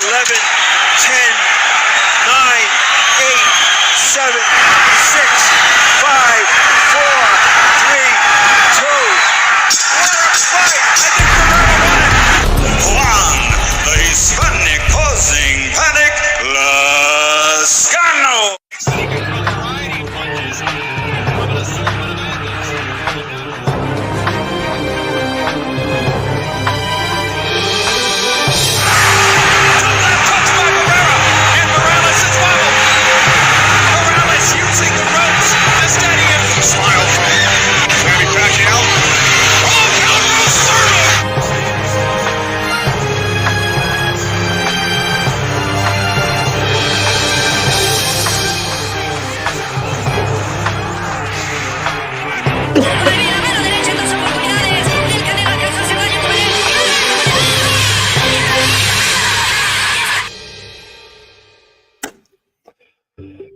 11, 10, 9, 8, 7, 6, 5, 4, 3, 2. What a fight! I think Canelo won it. Juan, the Hispanic causing panic, Lascano.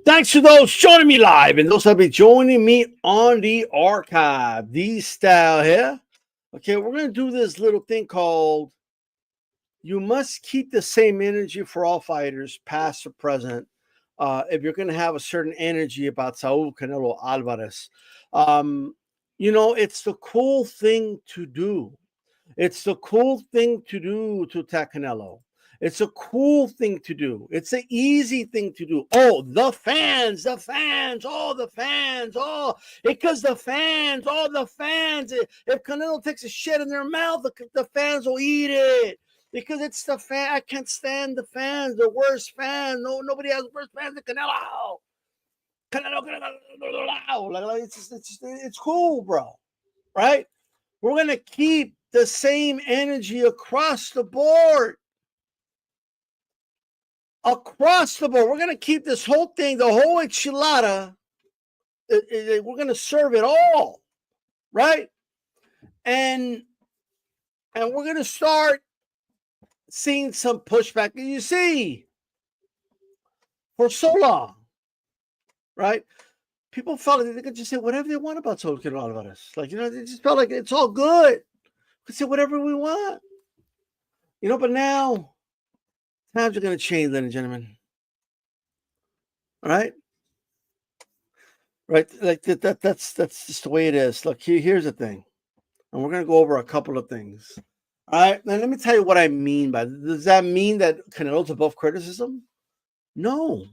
Thanks to those joining me live and those that will be joining me on the archive. These style here. Okay, we're going to do this little thing called you must keep the same energy for all fighters, past or present, if you're going to have a certain energy about Saul Canelo Alvarez. It's the cool thing to do. It's the cool thing to do to attack Canelo. It's a cool thing to do. It's an easy thing to do. Oh, the fans, oh, the fans, oh, because the fans, oh, the fans. If Canelo takes a shit in their mouth, the fans will eat it. Because it's the fan. I can't stand the fans, the worst fans. No, nobody has worse fans than Canelo. It's cool, bro. Right? We're going to keep the same energy across the board. Across the board. We're going to keep this whole thing, the whole enchilada. We're going to serve it all. Right? And we're going to start seeing some pushback. You see, for so long, right? People felt like they could just say whatever they want about Saul Canelo Alvarez. Like, they just felt like it's all good. We could say whatever we want. But now times are going to change, ladies and gentlemen. All right? Right? Like that's just the way it is. Look, here's the thing. And we're going to go over a couple of things. All right? Now, let me tell you what I mean by this. Does that mean that Canelo's above criticism? No.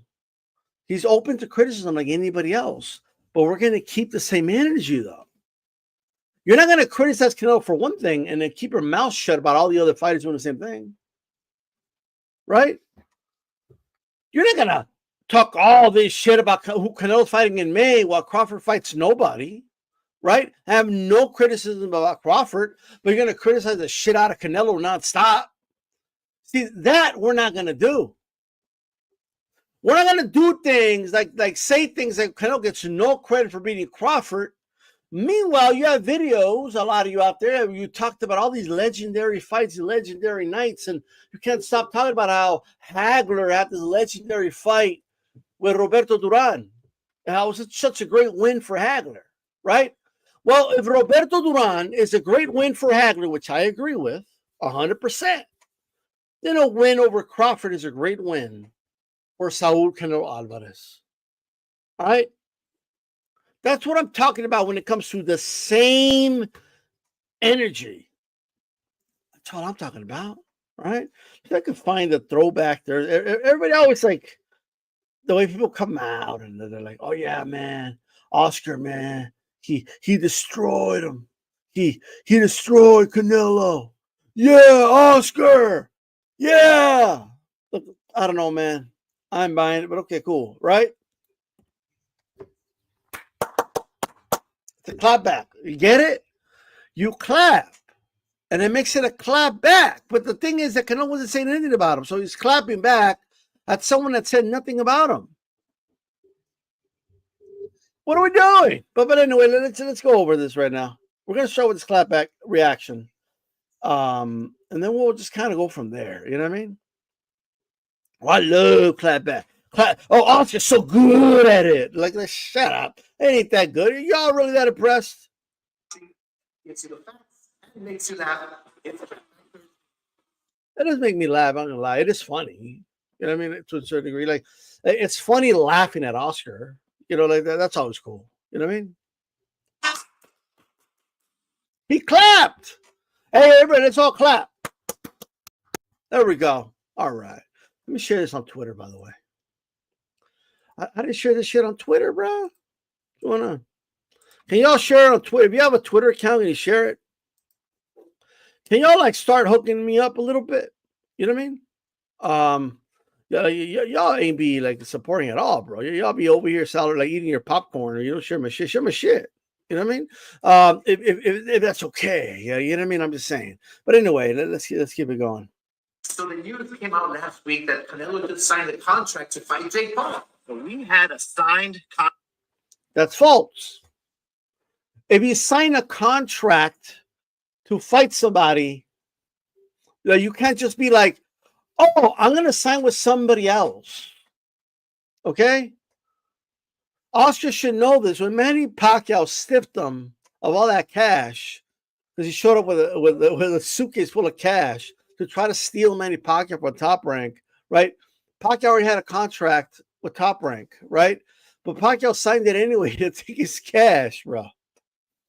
He's open to criticism like anybody else. But we're going to keep the same energy, though. You're not going to criticize Canelo for one thing and then keep your mouth shut about all the other fighters doing the same thing. Right? You're not going to talk all this shit about who Canelo's fighting in May while Crawford fights nobody. Right? I have no criticism about Crawford, but you're going to criticize the shit out of Canelo nonstop. See, that we're not going to do. We're not going to do things like say things like Canelo gets no credit for beating Crawford. Meanwhile, you have videos, a lot of you out there, you talked about all these legendary fights, legendary nights, and you can't stop talking about how Hagler had this legendary fight with Roberto Duran. And how it was such a great win for Hagler, right? Well, if Roberto Duran is a great win for Hagler, which I agree with 100%, then a win over Crawford is a great win for Saul Canelo Alvarez. All right? That's what I'm talking about when it comes to the same energy. That's all I'm talking about, right? If I can find the throwback there. Everybody always like the way people come out and they're like, oh yeah, man, Oscar, man, he destroyed him. He destroyed Canelo. Yeah, Oscar. Yeah. Look, I don't know, man. I'm buying it, but okay, cool, right? It's a clap back. You get it? You clap. And it makes it a clap back. But the thing is that Canelo wasn't saying anything about him. So he's clapping back at someone that said nothing about him. What are we doing? But anyway, let's go over this right now. We're going to start with this clap back reaction. And then we'll just kind of go from there. You know what I mean? Oh, I love clap back. Oh, Oscar's so good at it. Like, shut up. It ain't that good. Are y'all really that impressed? Gets you the facts and makes you laugh. It does make me laugh. I'm not gonna lie. It is funny. You know what I mean? To a certain degree, like it's funny laughing at Oscar. You know, like that's always cool. You know what I mean? He clapped. Hey, everybody, let's all clap. There we go. All right. Let me share this on Twitter, by the way. I didn't share this shit on Twitter, bro. What's going on? Can y'all share it on Twitter? If you have a Twitter account, can you share it? Can y'all like start hooking me up a little bit? You know what I mean? Y'all ain't be like supporting at all, bro. Y'all be over here like eating your popcorn, or you don't share my shit. Share my shit. You know what I mean? If that's okay, yeah, you know what I mean. I'm just saying. But anyway, let's keep it going. So the news came out last week that Canelo just signed a contract to fight Jake Paul. So we had a signed contract. That's false. If you sign a contract to fight somebody, you can't just be like, oh, I'm going to sign with somebody else. Okay? Oscar should know this. When Manny Pacquiao stiffed him of all that cash, because he showed up with a suitcase full of cash to try to steal Manny Pacquiao from Top Rank, right? Pacquiao already had a contract with Top Rank, right? But Pacquiao signed it anyway to take his cash, bro.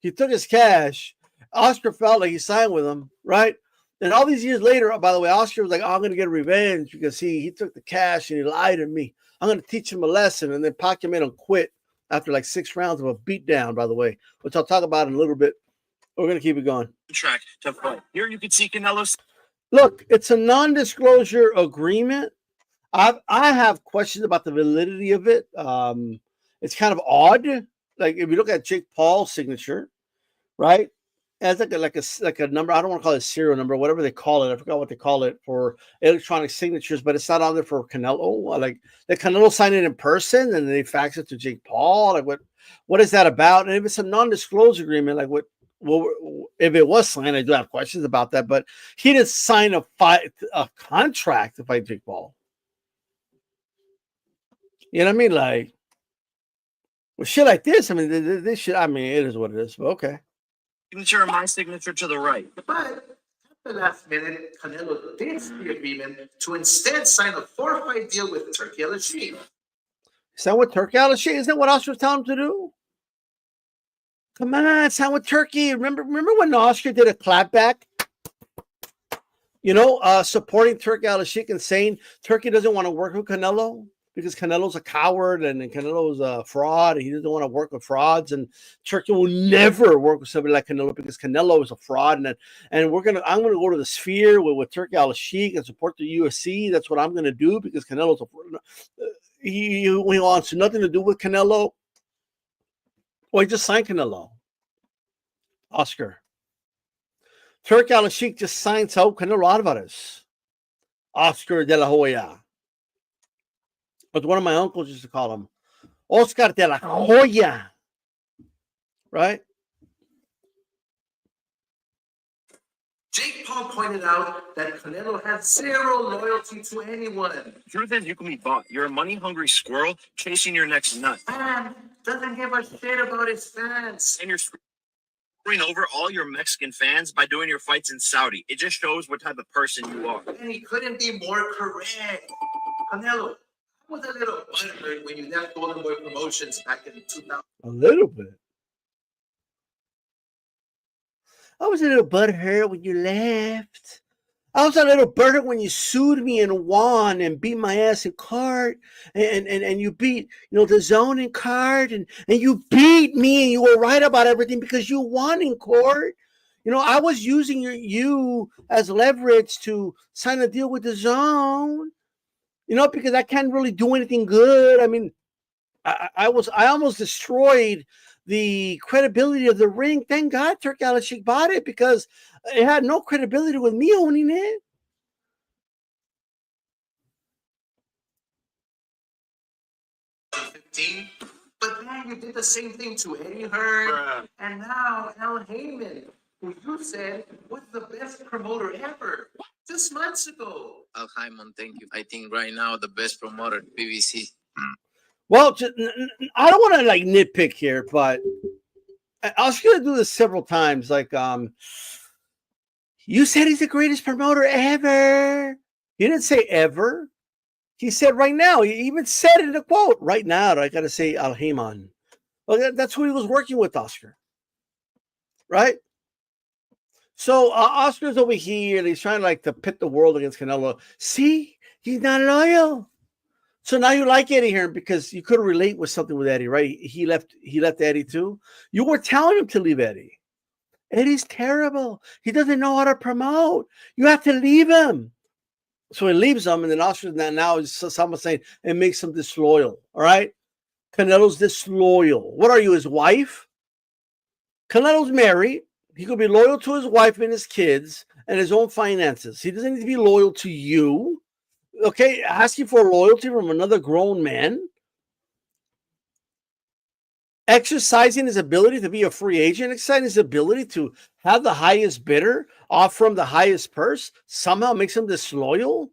He took his cash. Oscar felt like he signed with him, right? And all these years later, by the way, Oscar was like, oh, I'm going to get revenge because he took the cash and he lied to me. I'm going to teach him a lesson. And then Pacquiao made him quit after like 6 rounds of a beatdown, by the way, which I'll talk about in a little bit. We're going to keep it going. Track to fight. Here you can see Canelo. Look, it's a non-disclosure agreement. I have questions about the validity of it. It's kind of odd. Like if you look at Jake Paul's signature, right? It's like a number. I don't want to call it a serial number, whatever they call it. I forgot what they call it for electronic signatures, but it's not on there for Canelo. Like Canelo signed it in person and they fax it to Jake Paul. Like what is that about? And if it's a non-disclosure agreement, like what? Well, if it was signed, I do have questions about that. But he didn't sign a contract to fight Jake Paul. You know what I mean? Like, well, shit like this. I mean, this shit. I mean, it is what it is. But okay. Signature and my signature to the right. But at the last minute, Canelo ditched the agreement to instead sign a 4-fight deal with Turki Al-Sheikh. Sign with Turki Al-Sheikh? Isn't that what Oscar was telling him to do? Come on, sign with Turkey. Remember when Oscar did a clapback? You know, supporting Turki Al-Sheikh and saying Turkey doesn't want to work with Canelo because Canelo's a coward and Canelo's a fraud. And he doesn't want to work with frauds, and Turkey will never work with somebody like Canelo because Canelo is a fraud. And I'm gonna go to the Sphere with Turki Al-Sheikh and support the UFC. That's what I'm gonna do because Canelo's he wants nothing to do with Canelo. Well, he just signed Canelo. Oscar. Turki Al-Sheikh just signed Saul Canelo Alvarez. Oscar de la Hoya. But one of my uncles used to call him Oscar de la Hoya. Right? Jake Paul pointed out that Canelo has zero loyalty to anyone. The truth is, you can be bought. You're a money-hungry squirrel chasing your next nut. And doesn't give a shit about his fans. And you're screwing over all your Mexican fans by doing your fights in Saudi. It just shows what type of person you are. And he couldn't be more correct. Canelo, I was a little butthurt when you left Golden Boy Promotions back in 2000. A little bit. I was a little butthurt when you left. I was a little butthurt when you sued me and won and beat my ass in court, and you beat the zone in court, and you beat me and you were right about everything because you won in court. I was using you as leverage to sign a deal with the zone. Because I can't really do anything good. I mean, I almost destroyed the credibility of the ring. Thank God Turki Al-Sheikh bought it because it had no credibility with me owning it. But then you did the same thing to Eddie Hearn, and now Al Heyman, who you said was the best promoter ever just months ago. Al Heyman, thank you. I think right now the best promoter, PBC. Well, I don't want to nitpick here, but I was going to do this several times. You said he's the greatest promoter ever. He didn't say ever. He said right now. He even said it in a quote. Right now, I got to say Al Heyman. Well, that's who he was working with, Oscar. Right? So Oscar's over here, and he's trying to pit the world against Canelo. See? He's not loyal. So now you like Eddie here because you could relate with something with Eddie, right? He left Eddie too. You were telling him to leave Eddie. Eddie's terrible. He doesn't know how to promote. You have to leave him. So he leaves him, and then Oscar now is someone saying it makes him disloyal. All right? Canelo's disloyal. What are you, his wife? Canelo's married. He could be loyal to his wife and his kids and his own finances. He doesn't need to be loyal to you. Okay, asking for loyalty from another grown man. Exercising his ability to be a free agent, exercising his ability to have the highest bidder offer him the highest purse, somehow makes him disloyal.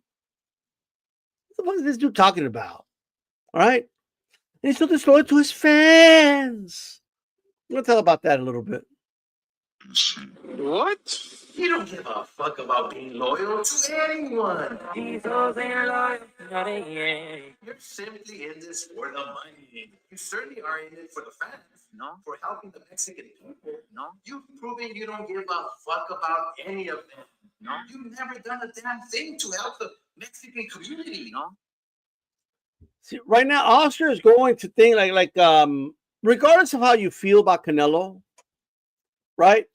What the fuck is this dude talking about? All right? And he's so disloyal to his fans. I'm going to tell about that in a little bit. What? You don't give a fuck about being loyal to anyone. You're simply in this for the money. You certainly are in it for the fans. No. For helping the Mexican people. No. You've proven you don't give a fuck about any of them. No. You've never done a damn thing to help the Mexican community. No. See, right now, Oscar is going to think regardless of how you feel about Canelo, right?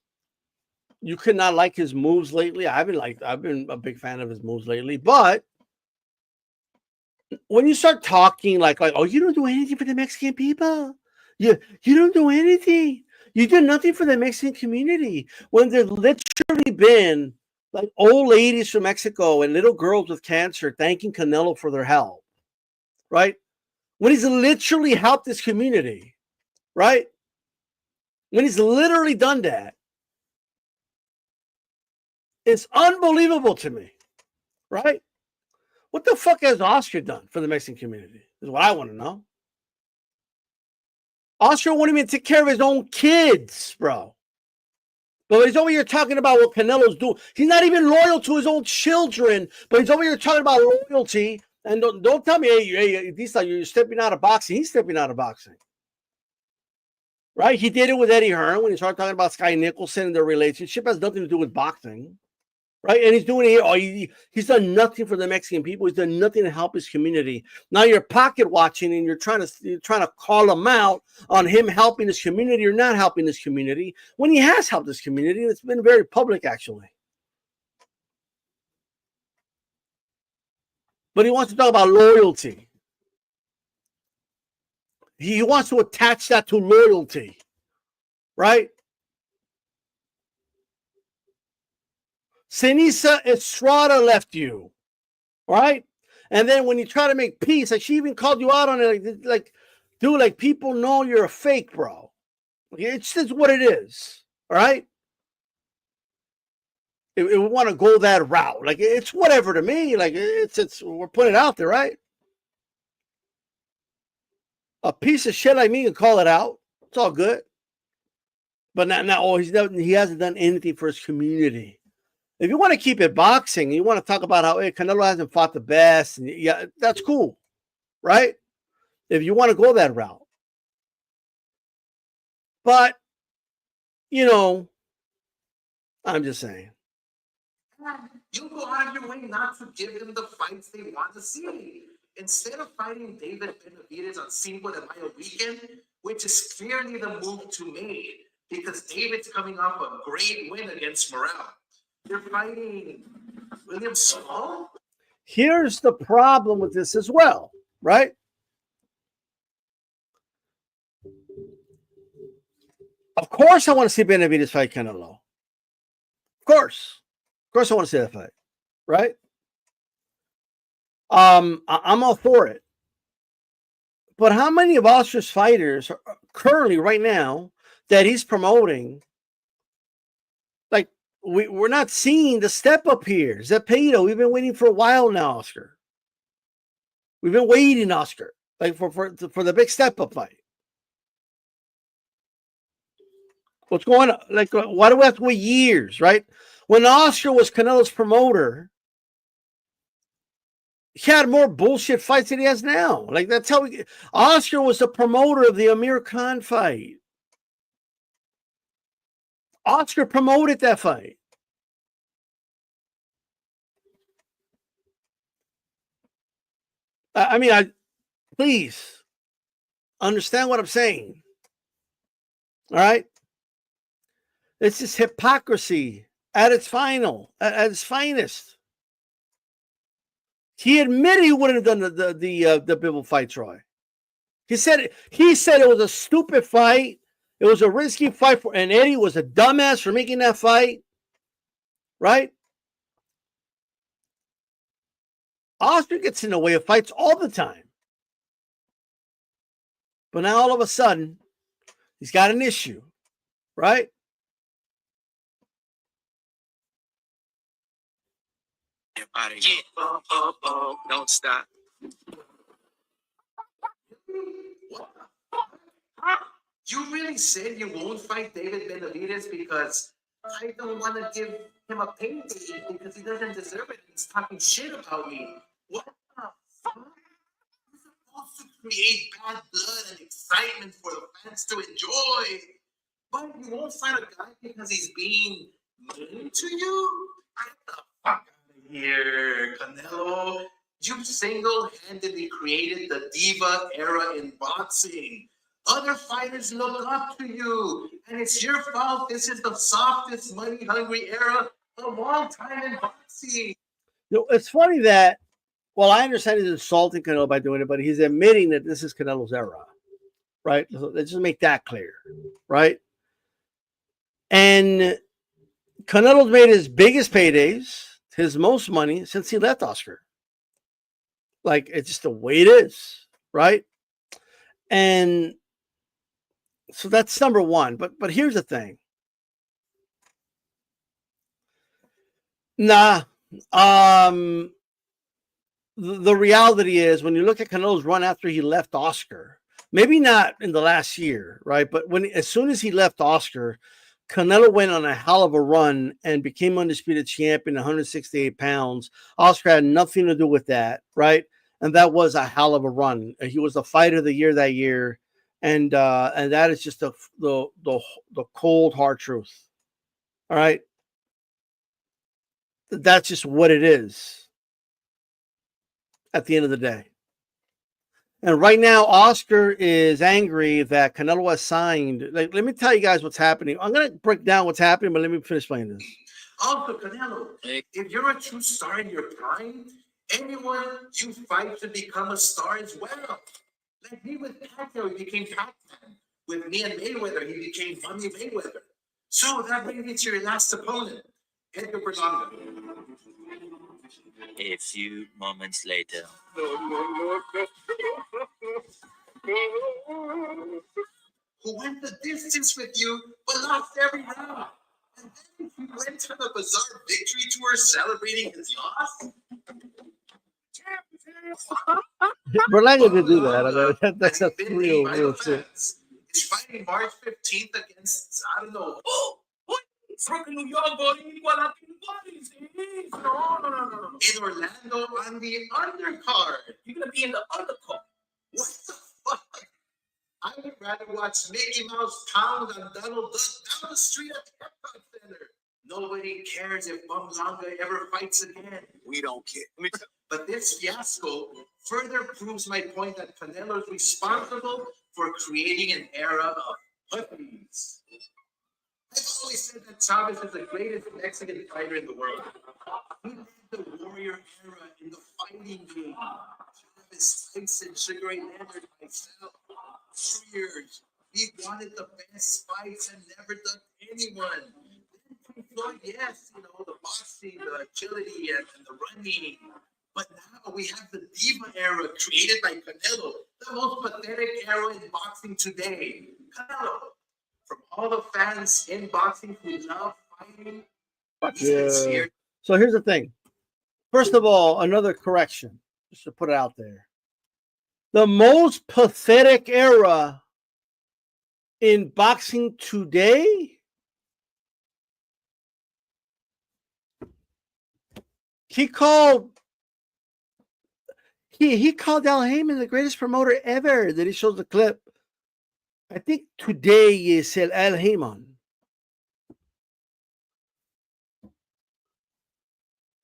You could not like his moves lately. I've been a big fan of his moves lately. But when you start talking like, oh, you don't do anything for the Mexican people. You don't do anything. You do nothing for the Mexican community. When there's literally been like old ladies from Mexico and little girls with cancer thanking Canelo for their help, right? When he's literally helped this community, right? When he's literally done that, it's unbelievable to me, right? What the fuck has Oscar done for the Mexican community is what I want to know. Oscar won't even take care of his own kids, bro. But he's over here talking about what Canelo's doing. He's not even loyal to his own children, but he's over here talking about loyalty. And don't tell me, hey, you're stepping out of boxing. He's stepping out of boxing. Right? He did it with Eddie Hearn when he started talking about Sky Nicholson and their relationship. It has nothing to do with boxing. Right? And he's doing it here. He's done nothing for the Mexican people. He's done nothing to help his community. Now you're pocket watching and you're trying to call him out on him helping his community or not helping his community when he has helped his community. And it's been very public, actually. But he wants to talk about loyalty. He wants to attach that to loyalty. Right? Sinisa Estrada left you, right? And then when you try to make peace, like she even called you out on it, like, dude, like people know you're a fake, bro. It's just what it is, all right? If we want to go that route, like it's whatever to me. Like it's we're putting it out there, right? A piece of shit like me can call it out. It's all good. But now he hasn't done anything for his community. If you want to keep it boxing, you want to talk about how Canelo hasn't fought the best, and yeah, that's cool, right? If you want to go that route. But, I'm just saying. You go out of your way not to give them the fights they want to see. Instead of fighting David Benavidez on Cinco de Mayo weekend, which is clearly the move to make, because David's coming off a great win against Morale. You're fighting William Small? Here's the problem with this as well, right? Of course I want to see Benavidez fight Canelo. Of course I want to see that fight, right? I'm all for it. But how many of Oscar's fighters are currently right now that he's promoting? Like, we're not seeing the step up here. Zepeda, we've been waiting for a while now, Oscar. We've been waiting, Oscar, like for the big step up fight. What's going on? Like, why do we have to wait years, right? When Oscar was Canelo's promoter, he had more bullshit fights than he has now. Like, that's how Oscar was the promoter of the Amir Khan fight. Oscar promoted that fight. I mean, please understand what I'm saying. All right? It's just hypocrisy at its finest. He admitted he wouldn't have done the Bivol fight, Troy. He said it was a stupid fight. It was a risky fight and Eddie was a dumbass for making that fight. Right? Oscar gets in the way of fights all the time. But now all of a sudden, he's got an issue. Right? Don't stop. You really said you won't fight David Benavidez because I don't want to give him a payday because he doesn't deserve it. He's talking shit about me. What the fuck? You're supposed to create bad blood and excitement for the fans to enjoy. But you won't fight a guy because he's being mean to you? Get the fuck out of here, Canelo. You single-handedly created the diva era in boxing. Other fighters look up to you, and it's your fault. This is the softest, money-hungry era of all time in boxing. It's funny that, well, I understand he's insulting Canelo by doing it, but he's admitting that this is Canelo's era, right? So let's just make that clear, right? And Canelo's made his biggest paydays, his most money since he left Oscar. Like, it's just the way it is, right? And so that's number one. But here's the thing. The reality is when you look at Canelo's run after he left Oscar, maybe not in the last year, right? But as soon as he left Oscar, Canelo went on a hell of a run and became undisputed champion, 168 pounds. Oscar had nothing to do with that, right? And that was a hell of a run. He was the fighter of the year that year. And that is just the cold, hard truth. All right. That's just what it is at the end of the day. And right now, Oscar is angry that Canelo has signed. Like, let me tell you guys what's happening. I'm going to break down what's happening, but let me finish playing this. Also, Canelo, if you're a true star in your prime, anyone you fight to become a star as well. Like me with Pacquiao, he became Pac-Man. With me and Mayweather, he became Money Mayweather. So that brings me to your last opponent, Edgar Berlanga. A few moments later. Who went the distance with you, but lost every round. And then he went on a bizarre victory tour celebrating his loss. Berlanga did do that. I mean, that's real shit. He's fighting March 15th against, I don't know. From New York, no. In Orlando on the undercard. You're gonna be in the undercard. What the fuck? I would rather watch Mickey Mouse pound on Donald Duck down the street at the Epcot Center. Nobody cares if Berlanga ever fights again. We don't care. But this fiasco further proves my point that Canelo is responsible for creating an era of puppies. I've always said that Chavez is the greatest Mexican fighter in the world. He led the warrior era in the fighting game. Chavez, Tyson, Sugar Ray Leonard, myself, warriors. We wanted the best fights and never ducked anyone. Floyd, yes, the boxing, the agility, and the running. But now we have the diva era created by Canelo, the most pathetic era in boxing today. Canelo, from all the fans in boxing who love fighting, yeah. So here's the thing. First of all, another correction, just to put it out there. The most pathetic era in boxing today He called he called Al Heyman the greatest promoter ever. That he shows the clip. I think today is El Al Heyman.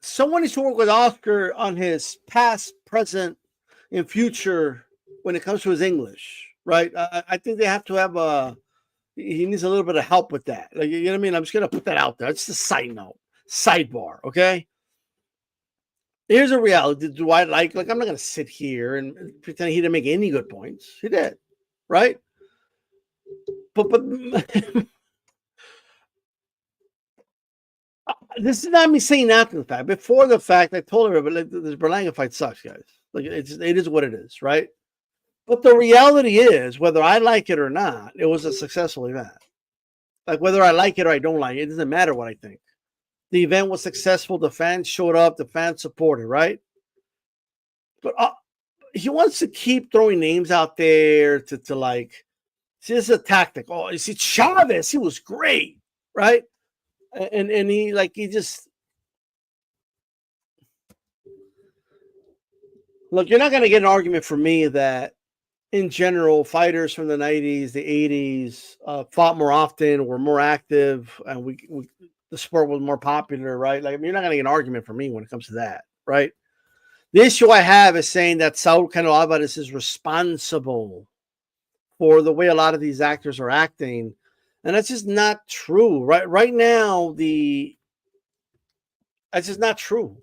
Someone needs to work with Oscar on his past, present, and future when it comes to his English, right? I think they have to have he needs a little bit of help with that. Like, you know what I mean? I'm just gonna put that out there. It's just a side note, sidebar, okay? Here's a reality. Do I like I'm not gonna sit here and pretend he didn't make any good points. He did, right? But this is not me saying after the fact. Before the fact, I told everybody like, this Berlanga fight sucks, guys. Like it is what it is, right? But the reality is, whether I like it or not, it was a successful event. Like whether I like it or I don't like it, it doesn't matter what I think. The event was successful. The fans showed up. The fans supported, right? But he wants to keep throwing names out there to like, see, this is a tactic. Oh, you see, Chavez, he was great, right? And he just look. You're not going to get an argument from me that in general, fighters from the 90s, the 80s fought more often, were more active, and we the sport was more popular, right? Like, I mean, you're not going to get an argument from me when it comes to that, right? The issue I have is saying that Saul Canelo Alvarez is responsible for the way a lot of these actors are acting, and that's just not true. Right now, that's just not true.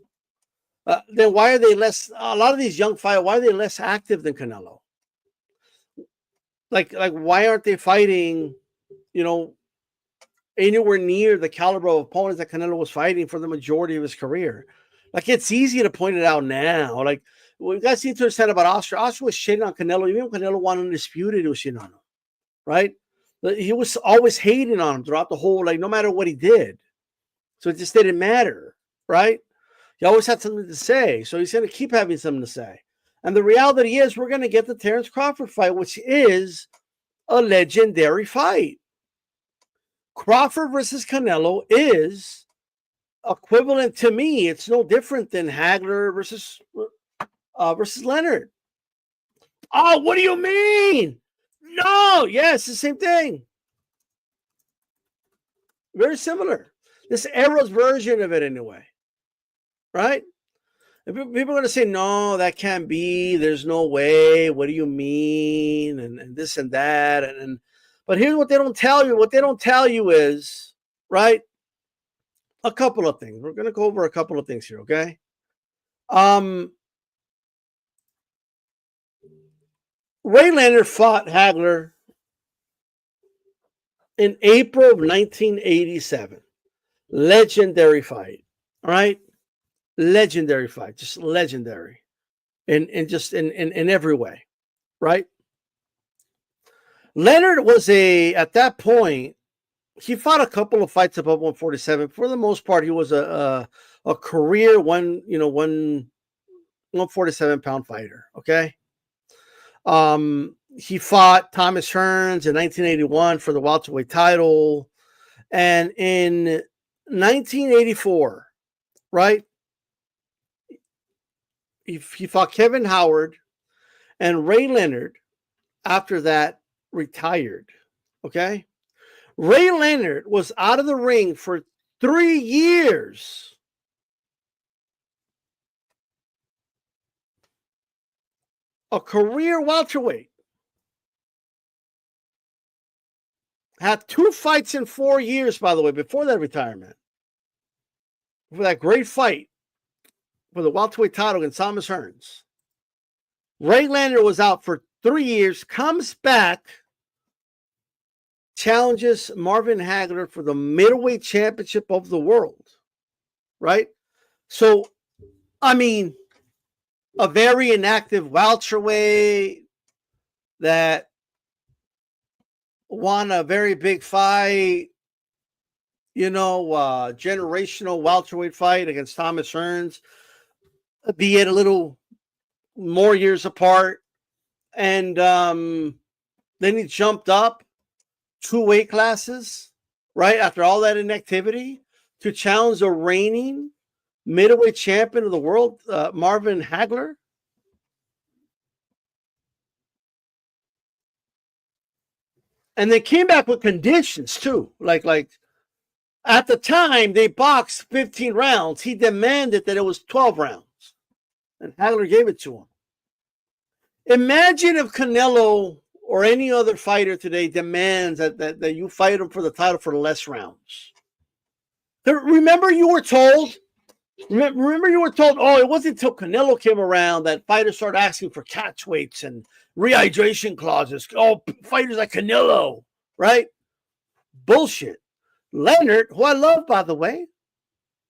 Then why are they less? A lot of these young fighters, why are they less active than Canelo? Like why aren't they fighting, anywhere near the caliber of opponents that Canelo was fighting for the majority of his career? Like, it's easy to point it out now. Like, we got to understand about Oscar. Oscar was shitting on Canelo. Even when Canelo won undisputed, he was shitting on him, right? He was always hating on him throughout the whole, like, no matter what he did. So it just didn't matter, right? He always had something to say. So he's going to keep having something to say. And the reality is we're going to get the Terrence Crawford fight, which is a legendary fight. Crawford versus Canelo is equivalent to me. It's no different than Hagler versus Leonard. Oh, what do you mean? No, yes, the same thing. Very similar. This era's version of it, anyway. Right? People are going to say, no, that can't be. There's no way. What do you mean? And this and that. But here's what they don't tell you. What they don't tell you is, right, a couple of things. We're going to go over a couple of things here, okay? Ray Leonard fought Hagler in April of 1987. Legendary fight, all right? Legendary fight, just legendary, in every way, right? Leonard was at that point, he fought a couple of fights above 147. For the most part, he was a career 147-pound fighter. Okay. He fought Thomas Hearns in 1981 for the welterweight title, and in 1984, right? He fought Kevin Howard, and Ray Leonard after that retired. Okay. Ray Leonard was out of the ring for 3 years. A career welterweight. Had 2 fights in 4 years, by the way, before that retirement. For that great fight for the welterweight title against Thomas Hearns. Ray Leonard was out for 3 years, comes back, challenges Marvin Hagler for the middleweight championship of the world, right? So, I mean, a very inactive welterweight that won a very big fight, generational welterweight fight against Thomas Hearns, be it a little more years apart. And then he jumped up 2 weight classes, right? After all that inactivity, to challenge the reigning middleweight champion of the world, Marvin Hagler. And they came back with conditions too. Like at the time they boxed 15 rounds. He demanded that it was 12 rounds. And Hagler gave it to him. Imagine if Canelo or any other fighter today demands that you fight him for the title for less rounds. Remember you were told, oh, it wasn't until Canelo came around that fighters started asking for catch weights and rehydration clauses. Oh, fighters like Canelo, right? Bullshit. Leonard, who I love, by the way,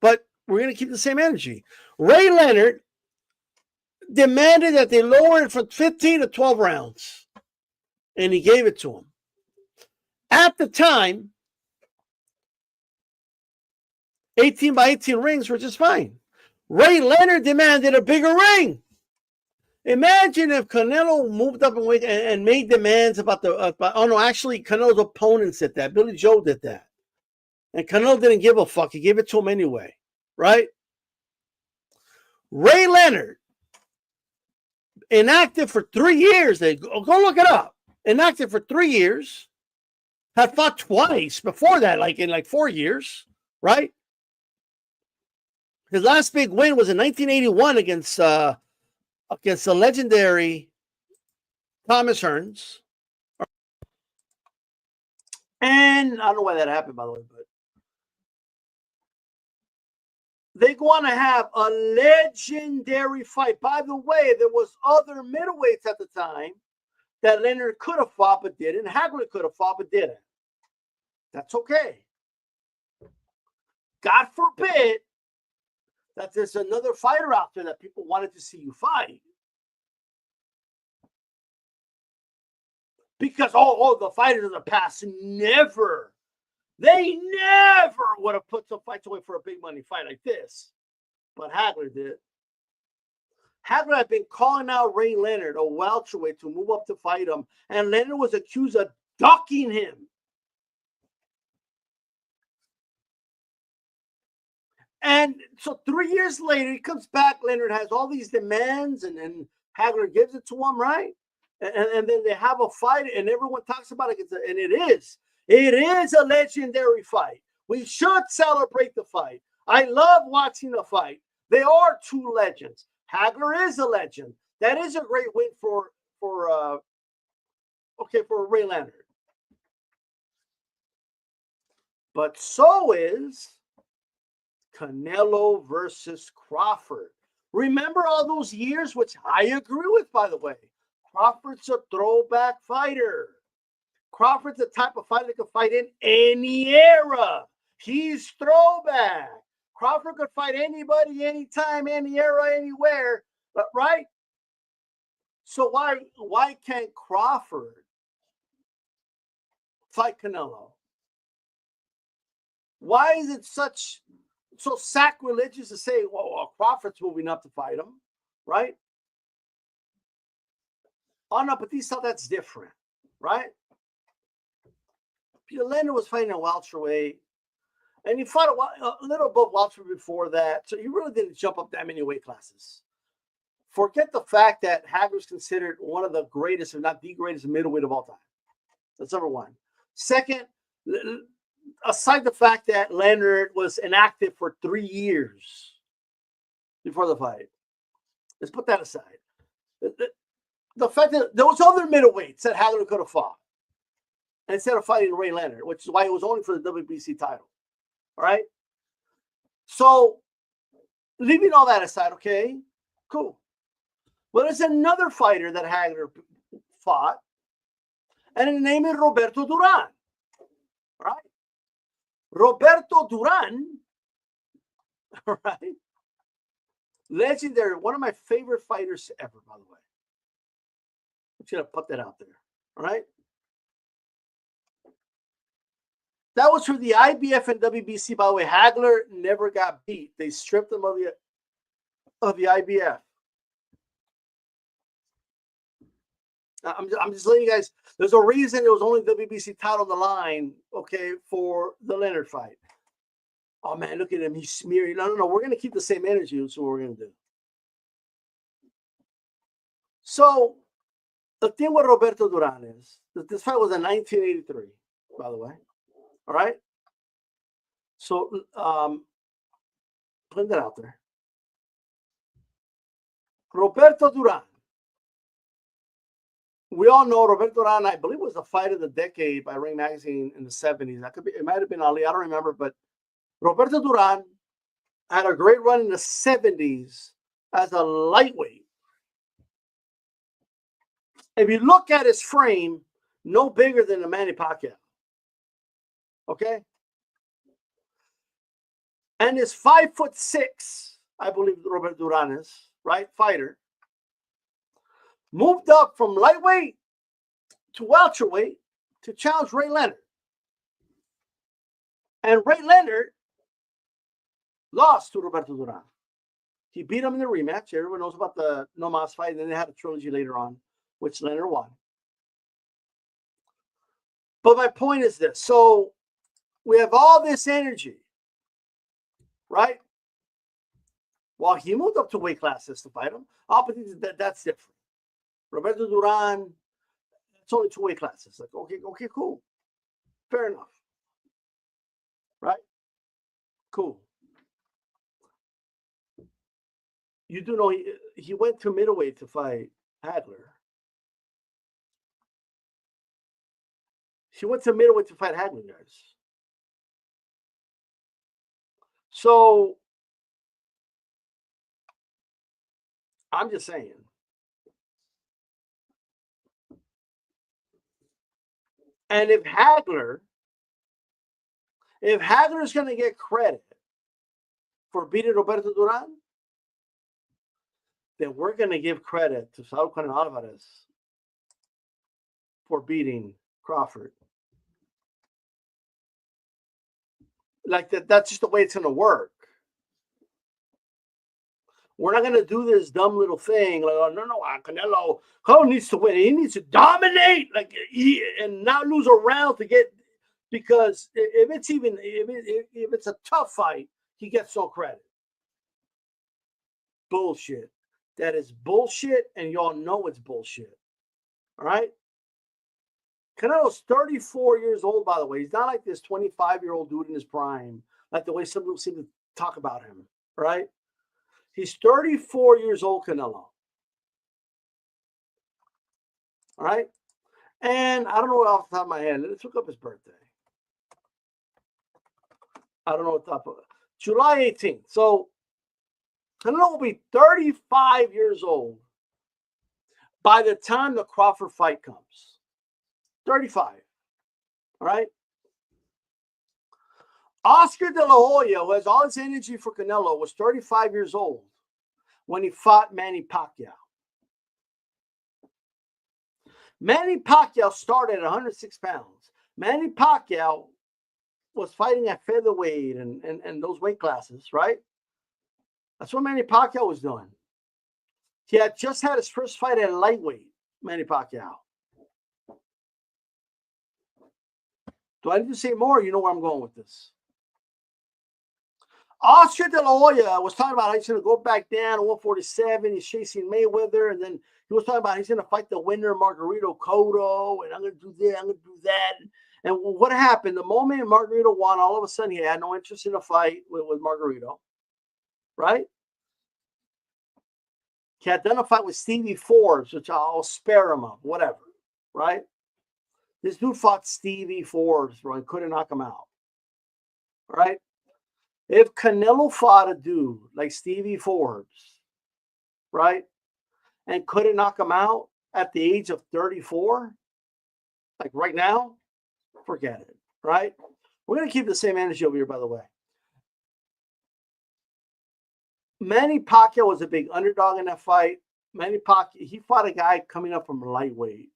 but we're going to keep the same energy. Ray Leonard demanded that they lower it from 15 to 12 rounds, and he gave it to him. At the time, 18 by 18 rings were just fine. Ray Leonard demanded a bigger ring. Imagine if Canelo moved up and made demands about actually Canelo's opponents did that. Billy Joe did that. And Canelo didn't give a fuck. He gave it to him anyway, right? Ray Leonard, inactive for 3 years. Go look it up. Inactive for 3 years. Had fought twice before that, in 4 years, right? His last big win was in 1981 against the legendary Thomas Hearns. And I don't know why that happened, by the way, but they want to have a legendary fight. By the way, there was other middleweights at the time that Leonard could have fought but didn't. Hagler could have fought but didn't. That's okay. God forbid that there's another fighter out there that people wanted to see you fight. Because, the fighters of the past never would have put some fights away for a big money fight like this. But Hagler did. Hagler had been calling out Ray Leonard, a welterweight, to move up to fight him. And Leonard was accused of ducking him. And so 3 years later, he comes back. Leonard has all these demands, and Hagler gives it to him, right? And then they have a fight, and everyone talks about it. And it is a legendary fight. We should celebrate the fight. I love watching the fight. They are two legends. Hagler is a legend. That is a great win for Ray Leonard. But so is Canelo versus Crawford. Remember all those years, which I agree with, by the way. Crawford's a throwback fighter. Crawford's the type of fighter that can fight in any era. He's throwback. Crawford could fight anybody, anytime, any era, anywhere. Right? So why can't Crawford fight Canelo? Why is it so sacrilegious to say, well, Crawford's moving up to fight him, right? Oh, no, but these stuff, that's different, right? Peter Leonard was fighting a welterweight, and he fought a little above welterweight before that, so he really didn't jump up that many weight classes. Forget the fact that Hagler's considered one of the greatest, if not the greatest, middleweight of all time. That's number one. Second, aside the fact that Leonard was inactive for 3 years before the fight, let's put that aside. The fact that there was other middleweights that Hagler could have fought instead of fighting Ray Leonard, which is why it was only for the WBC title. All right? So, leaving all that aside, okay, cool. Well, there's another fighter that Hagler fought, and his name is Roberto Duran. All right? Roberto Duran, all right? Legendary, one of my favorite fighters ever, by the way. I'm just going to put that out there, all right? That was for the IBF and WBC, by the way. Hagler never got beat. They stripped him of the IBF. I'm just letting you guys, there's a reason there was only WBC title on the line, okay, for the Leonard fight. oh man, look at him, he's smearing. No, we're gonna keep the same energy. That's what we're gonna do. So the thing with Roberto Duran is that this fight was in 1983, by the way. All right. So put that out there. Roberto Duran. We all know Roberto Duran, I believe, was the fight of the decade by Ring Magazine in the 70s. That could be, it might have been Ali, I don't remember, but Roberto Duran had a great run in the 70s as a lightweight. If you look at his frame, no bigger than a Manny Pacquiao. Okay? And his 5'6", I believe Roberto Duran is, right? Fighter. Moved up from lightweight to welterweight to challenge Ray Leonard. And Ray Leonard lost to Roberto Duran. He beat him in the rematch. Everyone knows about the No Mas fight. And then they had a trilogy later on, which Leonard won. But my point is this. So we have all this energy, right? Well, he moved up to weight classes to fight him. That's different. Roberto Duran, it's only 2 weight classes. Like, okay, cool. Fair enough. Right? Cool. You do know he went to middleweight to fight Hagler. He went to middleweight to fight Hagler, guys. So I'm just saying. And if Hagler is going to get credit for beating Roberto Duran, then we're going to give credit to Saul Canelo Alvarez for beating Crawford. Like that's just the way it's going to work. We're not going to do this dumb little thing like, oh, no, Canelo needs to win. He needs to dominate, and not lose a round to get, because if it's a tough fight, he gets no credit. Bullshit. That is bullshit, and y'all know it's bullshit. All right? Canelo's 34 years old, by the way. He's not like this 25-year-old dude in his prime, like the way some people seem to talk about him, right? He's 34 years old, Canelo. All right? And I don't know off the top of my head. Let's look up his birthday. I don't know what top of it. July 18th. So Canelo will be 35 years old by the time the Crawford fight comes. 35. All right? Oscar De La Hoya, who has all his energy for Canelo, was 35 years old when he fought Manny Pacquiao. Manny Pacquiao started at 106 pounds. Manny Pacquiao was fighting at featherweight and those weight classes, right? That's what Manny Pacquiao was doing. He had just had his first fight at lightweight, Manny Pacquiao. Do I need to say more? You know where I'm going with this. Oscar De La Hoya was talking about how he's going to go back down to 147. He's chasing Mayweather. And then he was talking about he's going to fight the winner, Margarito Cotto. And I'm going to do this, I'm going to do that. And what happened? The moment Margarito won, all of a sudden he had no interest in a fight with Margarito. Right? He had done a fight with Stevie Forbes, which I'll spare him of, whatever. Right? This dude fought Stevie Forbes, bro, and couldn't knock him out. All right? If Canelo fought a dude like Stevie Forbes, right, and couldn't knock him out at the age of 34, like right now, forget it, right? We're going to keep the same energy over here, by the way. Manny Pacquiao was a big underdog in that fight. Manny Pacquiao, he fought a guy coming up from lightweight.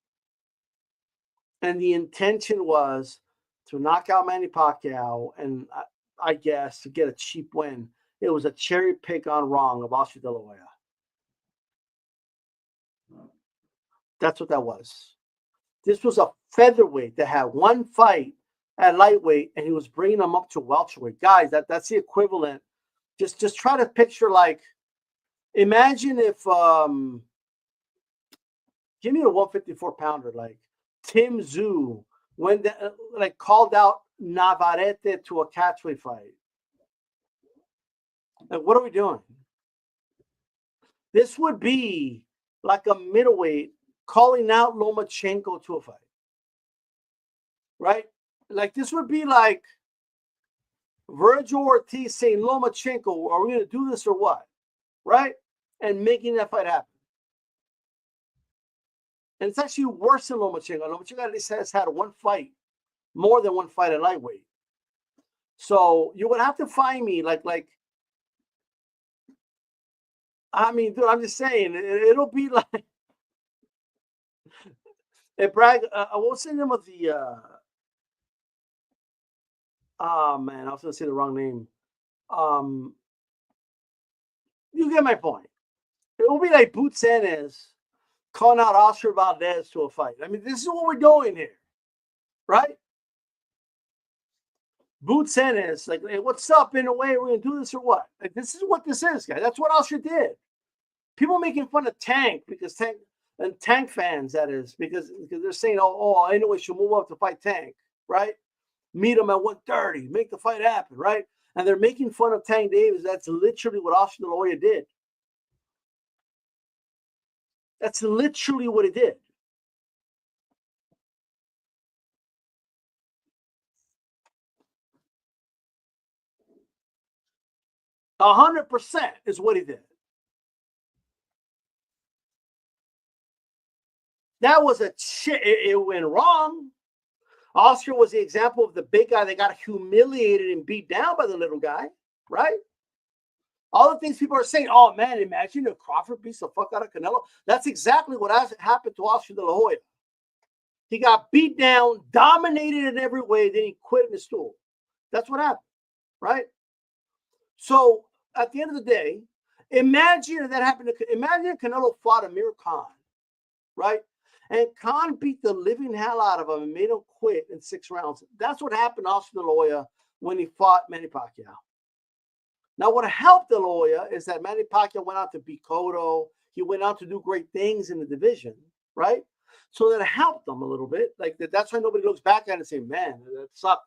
And the intention was to knock out Manny Pacquiao and I guess to get a cheap win. It was a cherry pick on wrong of Oscar De La Hoya. That's what that was. This was a featherweight that had one fight at lightweight, and he was bringing them up to welterweight. Guys, that's the equivalent. Just try to picture, like, imagine if give me a 154 pounder, like Tim Tszyu, when like called out Navarrete to a catchweight fight. Like, what are we doing? This would be like a middleweight calling out Lomachenko to a fight, right? Like, this would be like Virgil Ortiz saying, Lomachenko, are we going to do this or what? Right? And making that fight happen. And it's actually worse than Lomachenko. Lomachenko at least has had one fight, more than one fight at lightweight. So you would have to find me like, I mean, dude, I'm just saying, it'll be like, Bragg, what's the name of the, oh man, I was going to say the wrong name. You get my point. It will be like Boots Ennis calling out Oscar Valdez to a fight. I mean, this is what we're doing here, right? Boots Ennis, like, hey, what's up? In a way, we're going to do this or what? Like, this is what this is, guys. That's what Oscar did. People making fun of Tank because Tank fans, that is, because they're saying, oh, I know we should move up to fight Tank, right? Meet him at 130, make the fight happen, right? And they're making fun of Tank Davis. That's literally what Oscar De La Hoya did. That's literally what he did. A 100% is what he did. That was a shit. It went wrong. Oscar was the example of the big guy that got humiliated and beat down by the little guy, right? All the things people are saying, oh man, imagine if Crawford beats the fuck out of Canelo. That's exactly what happened to Oscar De La Hoya. He got beat down, dominated in every way, then he quit in his stool. That's what happened, right? So at the end of the day, imagine if that happened to, imagine if Canelo fought Amir Khan, right? And Khan beat the living hell out of him and made him quit in 6 rounds. That's what happened to Oscar De La Hoya when he fought Manny Pacquiao. Now, what helped De La Hoya is that Manny Pacquiao went out to beat Cotto. He went out to do great things in the division, right? So that helped them a little bit. Like, that's why nobody looks back at it and say, man, that sucked.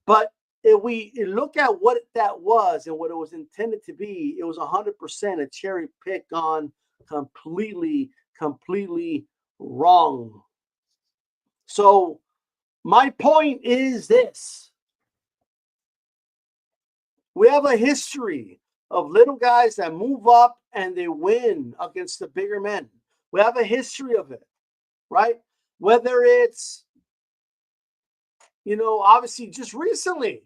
But if we look at what that was and what it was intended to be, it was 100% a cherry pick on completely wrong. So my point is this. We have a history of little guys that move up and they win against the bigger men. We have a history of it, right? Whether it's, obviously just recently,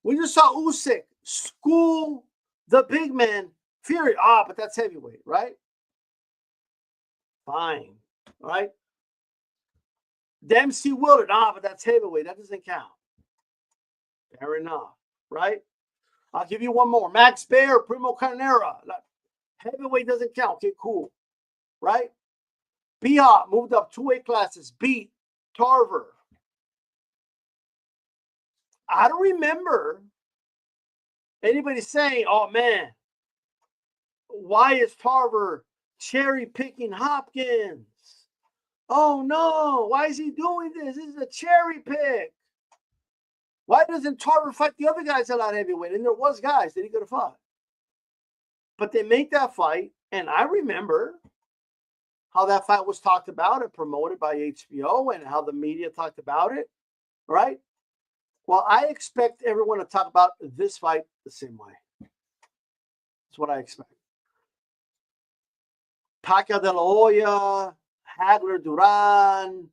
we just saw Usyk school the big man, Fury. But that's heavyweight, right? Fine, right? Dempsey Willard, but that's heavyweight. That doesn't count. Fair enough, right? I'll give you one more. Max Baer, Primo Carnera. Heavyweight doesn't count. Okay, cool. Right? B-Hop moved up 2 weight classes. Beat Tarver. I don't remember anybody saying, oh, man, why is Tarver cherry picking Hopkins? Oh, no. Why is he doing this? This is a cherry pick. Why doesn't Tarver fight the other guys a lot heavyweight? And there was guys that he could have fought. But they make that fight, and I remember how that fight was talked about and promoted by HBO and how the media talked about it, right? Well, I expect everyone to talk about this fight the same way. That's what I expect. Pacquiao De La Hoya, Hagler Duran,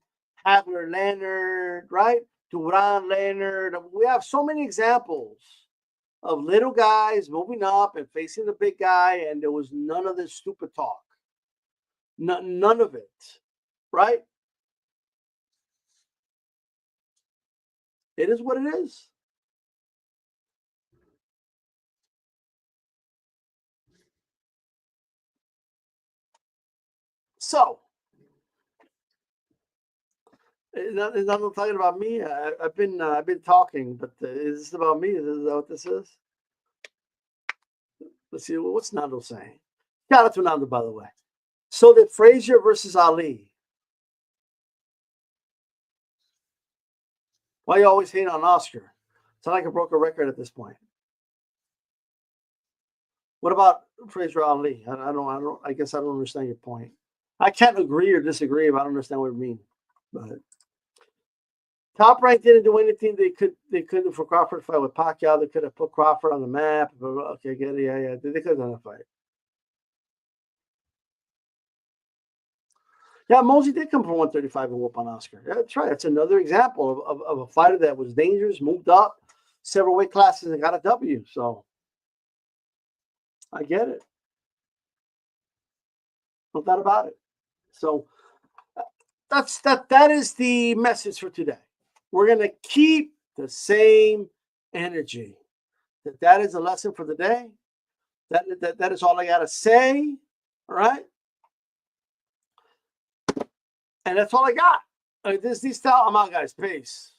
Hagler Leonard, right? Duran Leonard. We have so many examples of little guys moving up and facing the big guy, and there was none of this stupid talk. None of it, right? It is what it is. So, It's not talking about me. I've been talking, but is this about me? Is that what this is? Let's see. What's Nando saying? Shout out to Nando, by the way. So did Frazier versus Ali. Why you always hate on Oscar? It's not like I broke a record at this point. What about Frazier Ali? I guess I don't understand your point. I can't agree or disagree if I don't understand what you mean. But Top Rank didn't do anything they could do for Crawford fight with Pacquiao. They could have put Crawford on the map. Okay, get it. Yeah. They could have done a fight. Yeah, Mosey did come from 135 and whoop on Oscar. Yeah, that's right. That's another example of a fighter that was dangerous, moved up several weight classes and got a W. So I get it. No doubt about it. So that is the message for today. We're gonna keep the same energy. That is a lesson for the day. That is all I gotta say. All right. And that's all I got. This style. I'm out, guys. Peace.